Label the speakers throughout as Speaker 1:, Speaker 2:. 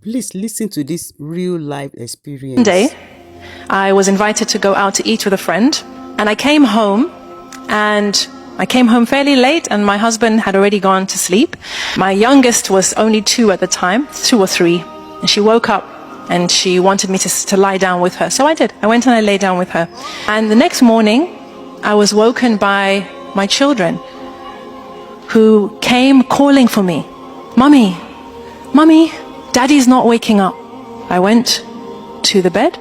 Speaker 1: Please listen to this real life
Speaker 2: One day,
Speaker 1: experience.
Speaker 2: I was invited to go out to eat with a friend, and I came home fairly late, and my husband had already gone to sleep. My youngest was only 2 at the time, 2 or 3, and she woke up and she wanted me to lie down with her. So I did. I went and I lay down with her. And the next morning, I was woken by my children who came calling for me. Mummy, Mummy, Daddy's not waking up. I went to the bed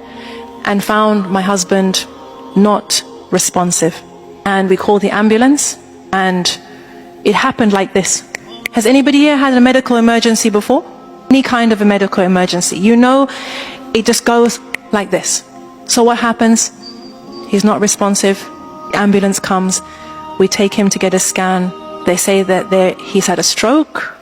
Speaker 2: and found my husband not responsive. And we called the ambulance, and it happened like this. Has anybody here had a medical emergency before? Any kind of a medical emergency. You know, it just goes like this. So what happens? He's not responsive. The ambulance comes. We take him to get a scan. They say that he's had a stroke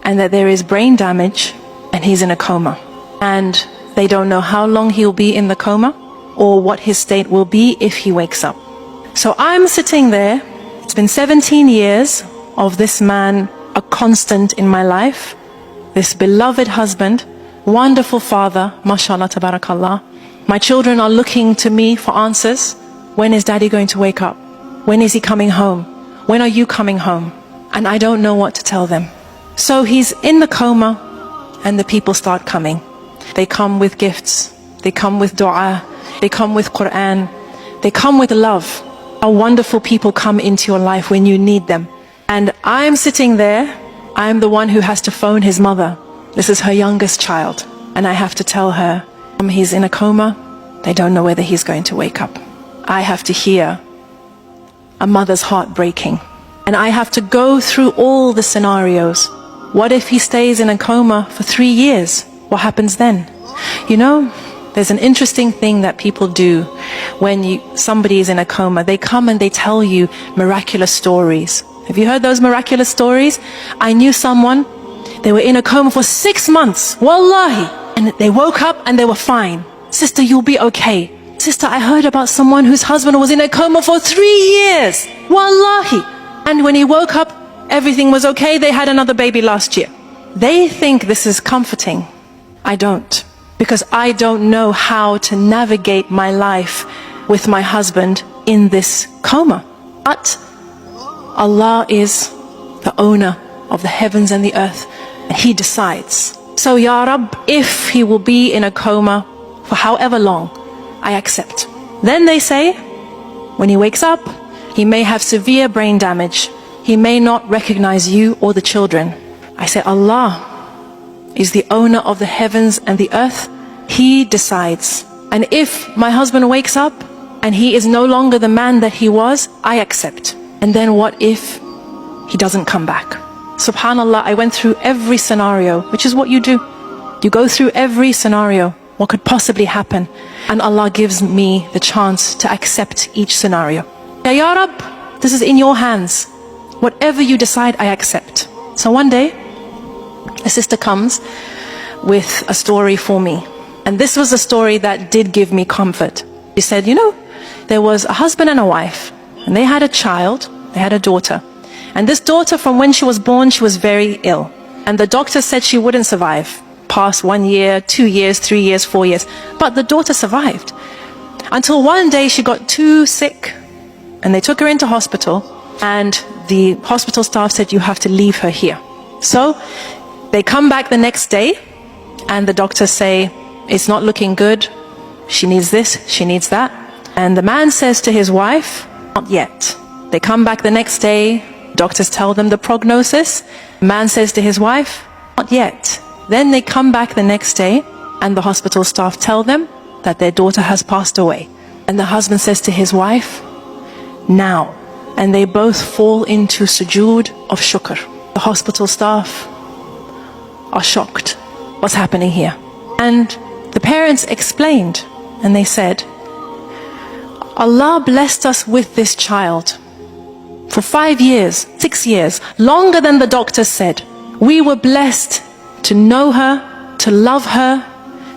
Speaker 2: and that there is brain damage and he's in a coma. And they don't know how long he'll be in the coma or what his state will be if he wakes up. So I'm sitting there. It's been 17 years of this man, a constant in my life, this beloved husband, wonderful father, mashallah, tabarakallah. My children are looking to me for answers. When is Daddy going to wake up? When is he coming home? When are you coming home? And I don't know what to tell them. So he's in the coma, and the people start coming. They come with gifts. They come with dua. They come with Quran. They come with love. How wonderful people come into your life when you need them. And I'm sitting there. I'm the one who has to phone his mother. This is her youngest child. And I have to tell her, he's in a coma. They don't know whether he's going to wake up. I have to hear a mother's heart breaking. And I have to go through all the scenarios. What if he stays in a coma for 3 years? What happens then? You know, there's an interesting thing that people do when somebody is in a coma. They come and they tell you miraculous stories. Have you heard those miraculous stories? I knew someone, they were in a coma for 6 months, wallahi, and they woke up and they were fine. Sister, you'll be okay. Sister, I heard about someone whose husband was in a coma for 3 years, wallahi. And when he woke up, everything was okay. They had another baby last year. They think this is comforting. I don't. Because I don't know how to navigate my life with my husband in this coma. But Allah is the owner of the heavens and the earth, and He decides. So, Ya Rabb, if he will be in a coma for however long, I accept. Then they say, when he wakes up, he may have severe brain damage. He may not recognize you or the children. I say, Allah is the owner of the heavens and the earth. He decides. And if my husband wakes up and he is no longer the man that he was, I accept. And then what if he doesn't come back? Subhanallah, I went through every scenario, which is what you do. You go through every scenario, what could possibly happen. And Allah gives me the chance to accept each scenario. Ya Rabb, this is in your hands. Whatever you decide, I accept. So one day, a sister comes with a story for me. And this was a story that did give me comfort. She said, you know, there was a husband and a wife, and they had a child, they had a daughter. And this daughter, from when she was born, she was very ill. And the doctor said she wouldn't survive past 1 year, 2 years, 3 years, 4 years. But the daughter survived. Until one day she got too sick, and they took her into hospital, and the hospital staff said, you have to leave her here. So they come back the next day, and the doctors say, it's not looking good. She needs this, she needs that. And the man says to his wife, not yet. They come back the next day, doctors tell them the prognosis. The man says to his wife, not yet. Then they come back the next day, and the hospital staff tell them that their daughter has passed away. And the husband says to his wife, now. And they both fall into sujood of shukr. The hospital staff are shocked. What's happening here? And the parents explained, and they said, Allah blessed us with this child for 5 years, 6 years, longer than the doctors said. We were blessed to know her, to love her,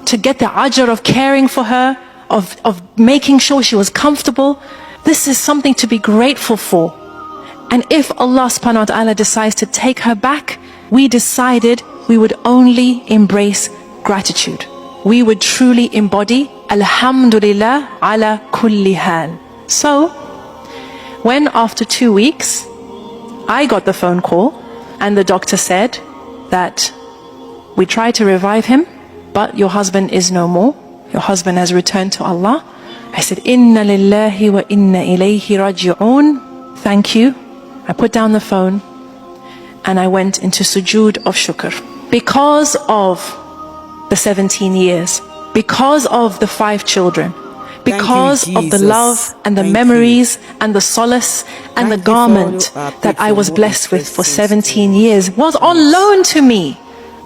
Speaker 2: to get the ajr of caring for her, of making sure she was comfortable. This is something to be grateful for. And if Allah subhanahu wa ta'ala decides to take her back, we decided we would only embrace gratitude. We would truly embody Alhamdulillah ala kulli hal. So, when after 2 weeks, I got the phone call and the doctor said that we tried to revive him, but your husband is no more. Your husband has returned to Allah. I said, Inna lillahi wa inna ilayhi raji'un. Thank you. I put down the phone and I went into sujood of shukr. Because of the 17 years, because of the 5 children, because of the love and the memories and the solace and the garment that I was blessed with for 17 years was on loan to me.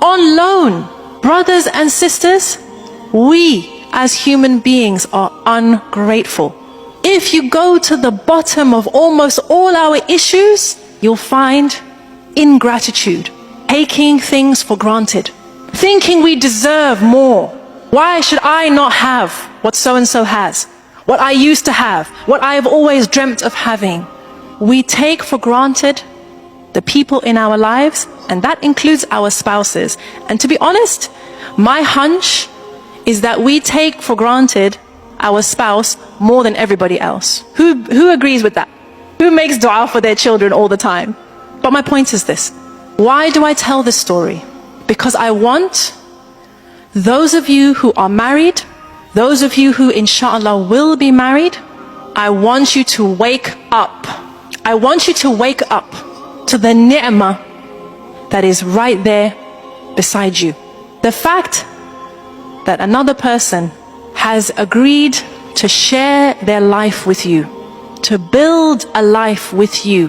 Speaker 2: On loan. Brothers and sisters, we as human beings are ungrateful. If you go to the bottom of almost all our issues, you'll find ingratitude, taking things for granted, thinking we deserve more. Why should I not have what so-and-so has, what I used to have, what I have always dreamt of having? We take for granted the people in our lives, and that includes our spouses. And to be honest, my hunch is that we take for granted our spouse more than everybody else. Who agrees with that? Who makes dua for their children all the time? But my point is this. Why do I tell this story? Because I want those of you who are married, those of you who inshallah will be married, I want you to wake up. I want you to wake up to the ni'mah that is right there beside you. The fact that another person has agreed to share their life with you, to build a life with you,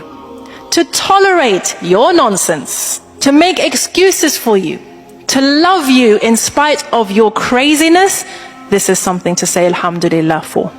Speaker 2: to tolerate your nonsense, to make excuses for you, to love you in spite of your craziness, this is something to say alhamdulillah for.